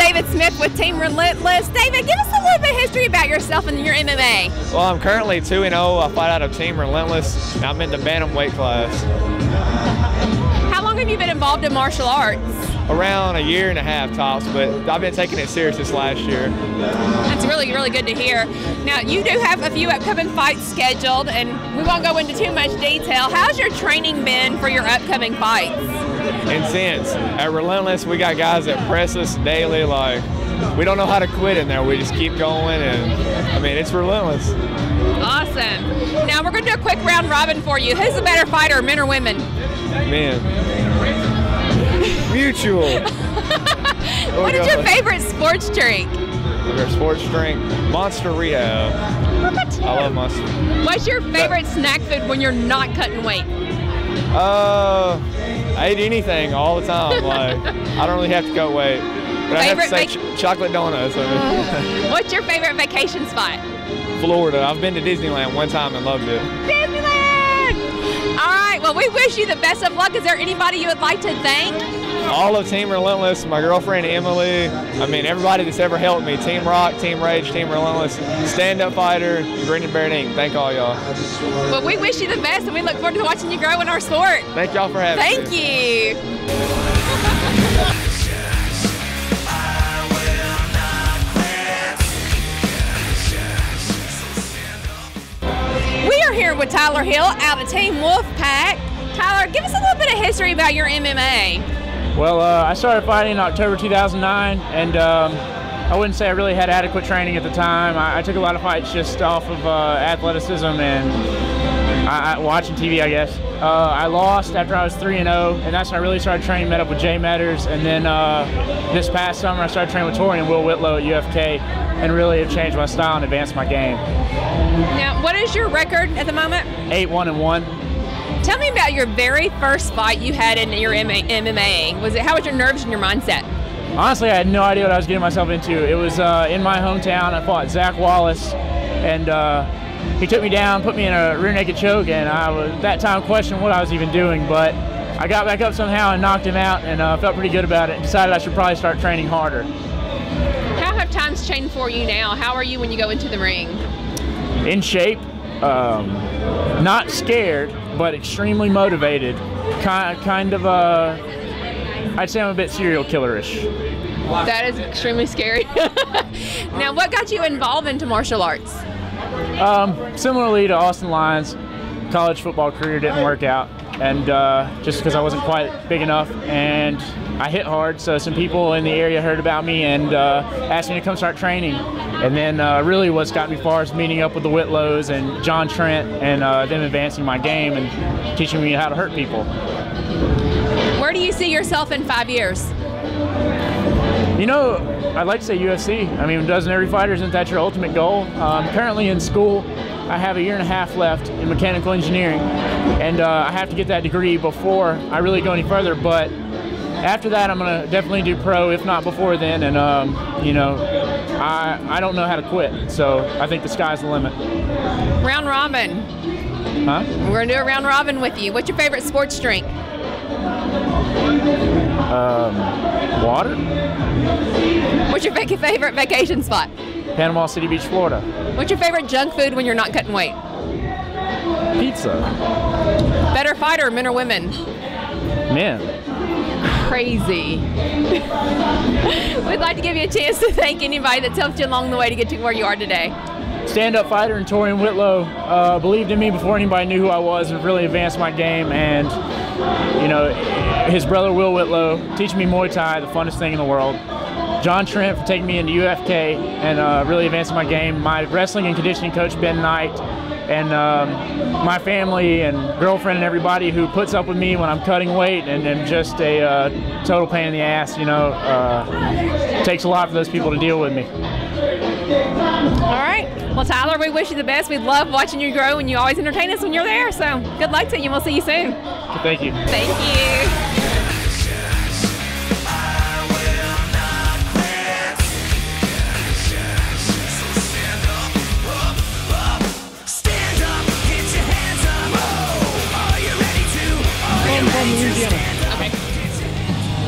David Smith with Team Relentless. David, give us a little bit of history about yourself and your MMA. Well, I'm currently 2-0. I fight out of Team Relentless, and I'm in the bantamweight class. How long have you been involved in martial arts? Around 1.5 years tops, but I've been taking it serious this last year. That's really, really good to hear. Now, you do have a few upcoming fights scheduled, and we won't go into too much detail. How's your training been for your upcoming fights? Intense. At Relentless, we got guys that press us daily. Like, we don't know how to quit in there. We just keep going, and I mean, it's relentless. Awesome. Now, we're going to do a quick round robin for you. Who's the better fighter, men or women? Men. Mutual. What is your favorite sports drink? Favorite sports drink? Monster Rehab. I love Monster. What's your favorite snack food when you're not cutting weight? I eat anything all the time. Like, I don't really have to cut weight. But I have to say chocolate donuts. What's your favorite vacation spot? Florida. I've been to Disneyland one time and loved it. Disneyland! All right, well, we wish you the best of luck. Is there anybody you would like to thank? All of Team Relentless, my girlfriend Emily, I mean everybody that's ever helped me, Team Rock, Team Rage, Team Relentless, Stand-Up Fighter, Green and Bear Inc. Thank all y'all. Well, we wish you the best and we look forward to watching you grow in our sport. Thank y'all for having me. Thank you. We are here with Tyler Hill out of Team Wolfpack. Tyler, give us a little bit of history about your MMA. Well, I started fighting in October 2009, and I wouldn't say I really had adequate training at the time. I took a lot of fights just off of athleticism and watching TV, I guess. I lost after I was 3-0, and that's when I really started training, met up with Jay Metters, and then this past summer I started training with Tori and Will Whitlow at UFK, and really have changed my style and advanced my game. Now, what is your record at the moment? 8-1-1. Tell me about your very first fight you had in your MMA. How was your nerves and your mindset? Honestly, I had no idea what I was getting myself into. It was in my hometown. I fought Zach Wallace, and he took me down, put me in a rear naked choke, and I was at that time questioning what I was even doing. But I got back up somehow and knocked him out, and felt pretty good about it. And decided I should probably start training harder. How have times changed for you now? How are you when you go into the ring? In shape, not scared, but extremely motivated. Kind of I'd say I'm a bit serial killer-ish. That is extremely scary. Now, what got you involved into martial arts? Similarly to Austin Lyons, college football career didn't work out, and just because I wasn't quite big enough, and I hit hard, so some people in the area heard about me and asked me to come start training. And then really what's got me far is meeting up with the Whitlows and John Trent, and them advancing my game and teaching me how to hurt people. Where do you see yourself in 5 years? You know, I'd like to say UFC. I mean, doesn't every fighter, isn't that your ultimate goal? Currently in school, I have 1.5 years left in mechanical engineering, and I have to get that degree before I really go any further. But after that, I'm going to definitely do pro, if not before then. And, you know, I don't know how to quit, so I think the sky's the limit. Round robin. Huh? We're going to do a round robin with you. What's your favorite sports drink? Water. What's your favorite vacation spot? Panama City Beach, Florida. What's your favorite junk food when you're not cutting weight? Pizza. Better fighter, men or women? Men. Crazy. We'd like to give you a chance to thank anybody that's helped you along the way to get to where you are today. Stand-up fighter and Tori and Whitlow believed in me before anybody knew who I was and really advanced my game. And, you know, his brother Will Whitlow teaching me Muay Thai, the funnest thing in the world. John Trent for taking me into UFK and really advancing my game. My wrestling and conditioning coach Ben Knight, and my family and girlfriend and everybody who puts up with me when I'm cutting weight and am just a total pain in the ass. You know, it takes a lot for those people to deal with me. All right. Well, Tyler, we wish you the best. We love watching you grow, and you always entertain us when you're there. So good luck to you, and we'll see you soon. Thank you. Thank you. Okay.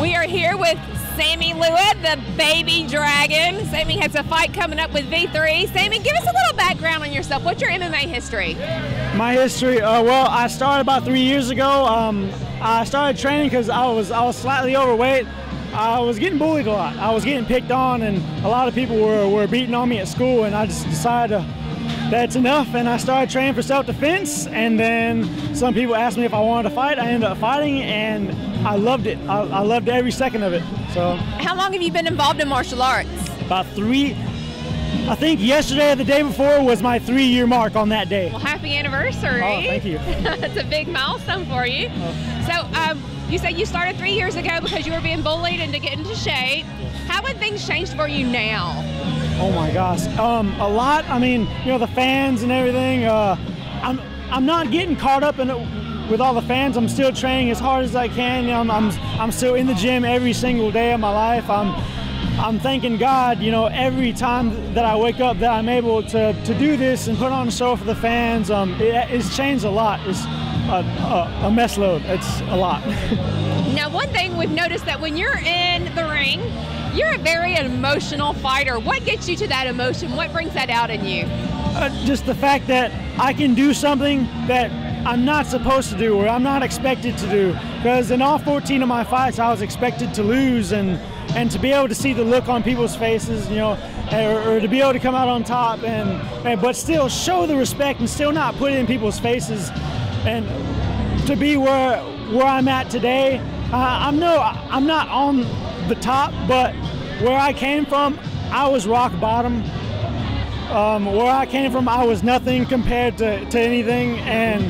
We are here with Sammy Lua, the baby dragon. Sammy has a fight coming up with V3. Sammy, give us a little background on yourself. What's your MMA history? My history, well, I started about 3 years ago. I started training because I was slightly overweight. I was getting bullied a lot. I was getting picked on, and a lot of people were beating on me at school, and I just decided that's enough, and I started training for self-defense. And then some people asked me if I wanted to fight. I ended up fighting, and I loved it. I loved every second of it. So, how long have you been involved in martial arts? About 3. I think yesterday or the day before was my 3-year mark on that day. Well, happy anniversary. Oh, thank you. It's a big milestone for you. So you said you started 3 years ago because you were being bullied and to get into shape. How have things changed for you now? Oh my gosh, a lot. I mean, you know, the fans and everything. I'm not getting caught up in it with all the fans. I'm still training as hard as I can. You know, I'm still in the gym every single day of my life. I'm thanking God, you know, every time that I wake up that I'm able to do this and put on a show for the fans. It's changed a lot. It's a mess load. It's a lot. Now, one thing we've noticed that when you're in the ring, you're a very emotional fighter. What gets you to that emotion? What brings that out in you? Just the fact that I can do something that I'm not supposed to do or I'm not expected to do. Because in all 14 of my fights, I was expected to lose, and to be able to see the look on people's faces, you know, or to be able to come out on top, but still show the respect and still not put it in people's faces, and to be where I'm at today. I'm not on the top, but where I came from, I was rock bottom. Where I came from, I was nothing compared to anything, and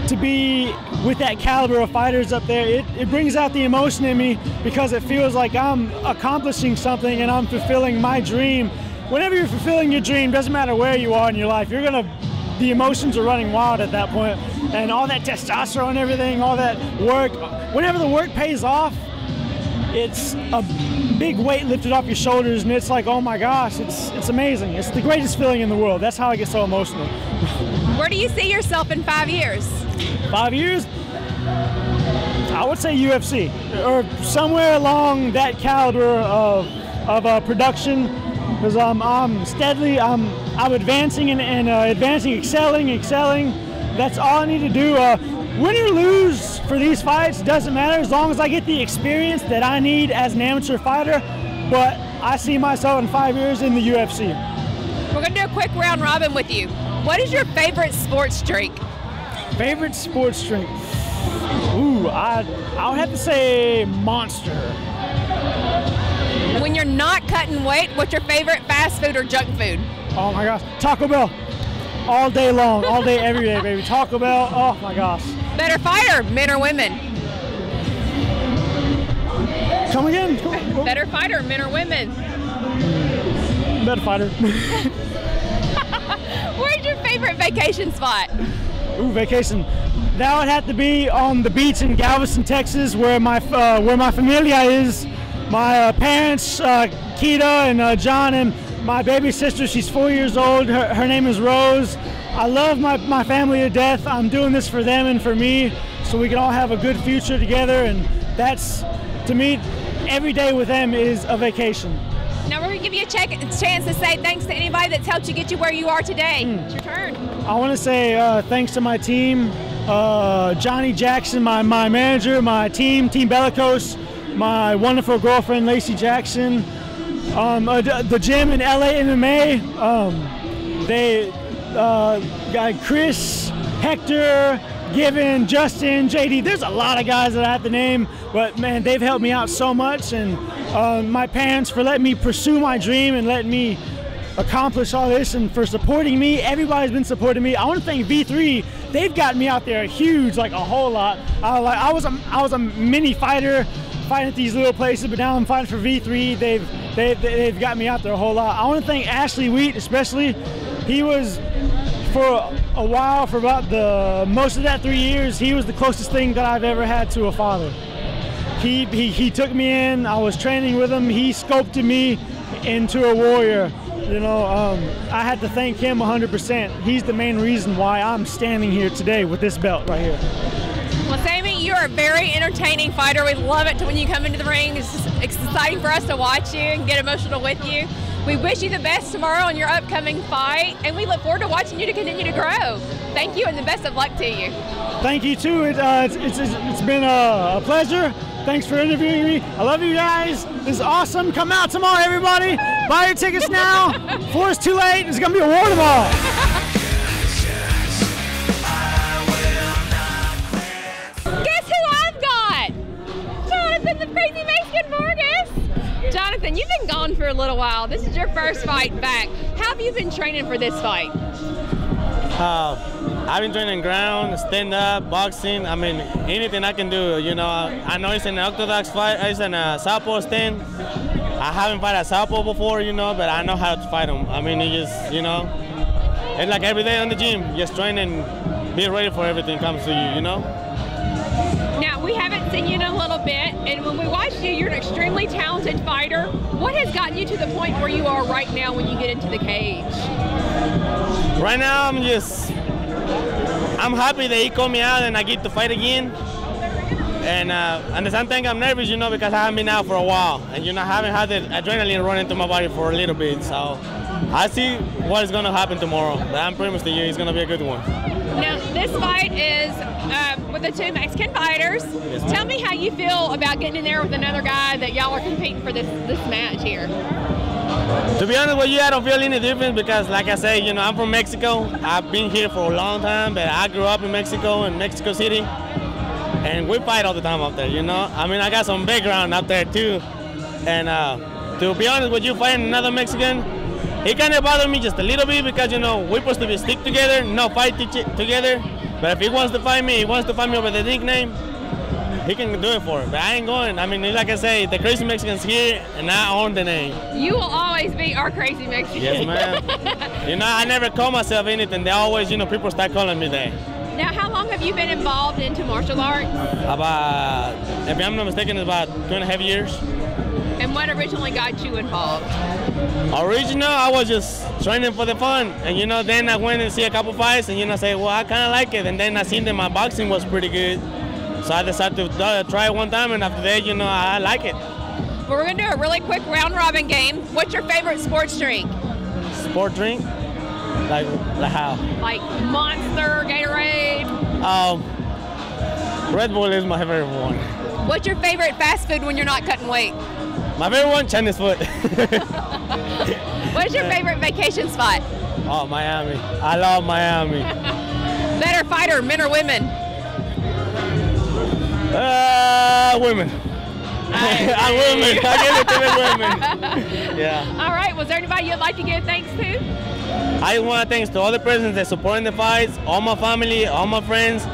to be with that caliber of fighters up there, it brings out the emotion in me, because it feels like I'm accomplishing something and I'm fulfilling my dream. Whenever you're fulfilling your dream, doesn't matter where you are in your life, the emotions are running wild at that point, and all that testosterone and everything, all that work, whenever the work pays off, it's a big weight lifted off your shoulders, and it's like, oh my gosh, it's amazing. It's the greatest feeling in the world. That's how I get so emotional. Where do you see yourself in 5 years? 5 years? I would say UFC, or somewhere along that caliber of production, because I'm steadily, I'm advancing and advancing, excelling. That's all I need to do. Win or lose for these fights doesn't matter, as long as I get the experience that I need as an amateur fighter. But I see myself in 5 years in the UFC. We're going to do a quick round robin with you. What is your favorite sports drink? Favorite sports drink? Ooh, I would have to say Monster. When you're not cutting weight, what's your favorite fast food or junk food? Oh my gosh, Taco Bell. All day long, all day, every day, baby. Taco Bell, oh my gosh. Better fighter, men or women? Come again? Better fighter, men or women? Better fighter. Where's your favorite vacation spot? Ooh, vacation. That would have to be on the beach in Galveston, Texas, where my familia is. My parents, Keita and John, and my baby sister, she's 4 years old. Her name is Rose. I love my family to death. I'm doing this for them and for me, so we can all have a good future together. And that's, to me, every day with them is a vacation. Now we're going to give you a chance to say thanks to anybody that's helped you get you where you are today. It's your turn. I want to say thanks to my team, Johnny Jackson, my manager, my team Bellicose, my wonderful girlfriend Lacey Jackson, the gym in LocalMMA, they got Chris, Hector, Given, Justin, JD. There's a lot of guys that I have to name, but man, they've helped me out so much, and my parents for letting me pursue my dream and letting me accomplish all this, and for supporting me. Everybody's been supporting me. I want to thank V3. They've gotten me out there huge, like a whole lot. I was a mini fighter fighting at these little places, but now I'm fighting for V3. They've got me out there a whole lot. I want to thank Ashley Wheat especially. He was, for a while, for about most of that 3 years, he was the closest thing that I've ever had to a father. He took me in. I was training with him. He sculpted me into a warrior. You know, I had to thank him 100%. He's the main reason why I'm standing here today with this belt right here. Well, Sammy, Sammy, you're a very entertaining fighter. We love it when you come into the ring. It's exciting for us to watch you and get emotional with you. We wish you the best tomorrow on your upcoming fight, and we look forward to watching you to continue to grow. Thank you, and the best of luck to you. Thank you, too. It's been a pleasure. Thanks for interviewing me. I love you guys. This is awesome. Come out tomorrow, everybody. Buy your tickets now before it's too late. It's going to be a war tomorrow. Guess who I've got? Jonathan, the crazy Mexican Vargas. Jonathan, you've been gone for a little while. This is your first fight back. How have you been training for this fight? I've been training ground, stand-up, boxing. I mean, anything I can do. You know, I know it's an orthodox fight. It's an southpaw stand. I haven't fought a southpaw before, you know, but I know how to fight them. I mean, it just, you know, it's like every day on the gym, just train and be ready for everything comes to you, you know. Now, we haven't seen you in a little bit, and when we watched you, you're an extremely talented fighter. What has gotten you to the point where you are right now when you get into the cage? Right now, I'm happy that he called me out and I get to fight again. And at the same time, I'm nervous, you know, because I haven't been out for a while. And, you know, I haven't had the adrenaline running through my body for a little bit. So I see what is going to happen tomorrow. But I'm promising you it's going to be a good one. Now, this fight is with the two Mexican fighters. Yes, tell me how you feel about getting in there with another guy that y'all are competing for this match here. To be honest with you, I don't feel any difference because, like I say, you know, I'm from Mexico. I've been here for a long time, but I grew up in Mexico City. And we fight all the time out there, you know. I mean, I got some background out there too. And to be honest with you, fighting another Mexican, it kind of bothered me just a little bit because, you know, we're supposed to be stick together, not fight together. But if he wants to fight me, he wants to fight me over the nickname, he can do it for it. But I ain't going. I mean, like I say, the crazy Mexican's here, and I own the name. You will always be our crazy Mexican. Yes, ma'am. You know, I never call myself anything. They always, you know, people start calling me that. Now, how long have you been involved into martial arts? About, if I'm not mistaken, it's about 2.5 years. And what originally got you involved? Original, I was just training for the fun. And, you know, then I went and see a couple fights and, you know, say, well, I kind of like it. And then I seen that my boxing was pretty good. So I decided to try it one time, and after that, you know, I like it. Well, we're going to do a really quick round-robin game. What's your favorite sports drink? Sport drink? Like how? Like Monster, Gatorade? Red Bull is my favorite one. What's your favorite fast food when you're not cutting weight? My favorite one, Chinese food. What's your favorite vacation spot? Oh, Miami. I love Miami. Better fighter, men or women? Women. I'm women. I give it to the women. Yeah. All right. Was there anybody you'd like to give thanks to? I want to thanks to all the persons that supporting the fights, all my family, all my friends,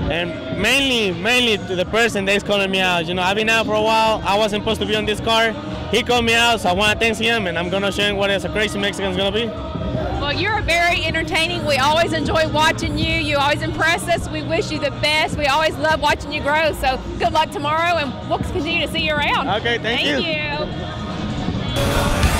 and mainly to the person that's calling me out. You know, I've been out for a while. I wasn't supposed to be on this card. He called me out, so I want to thank him, and I'm gonna show him what a crazy Mexican's gonna be. Well, you're very entertaining. We always enjoy watching you. You always impress us. We wish you the best. We always love watching you grow. So good luck tomorrow, and we'll continue to see you around. Okay, thank you. Thank you.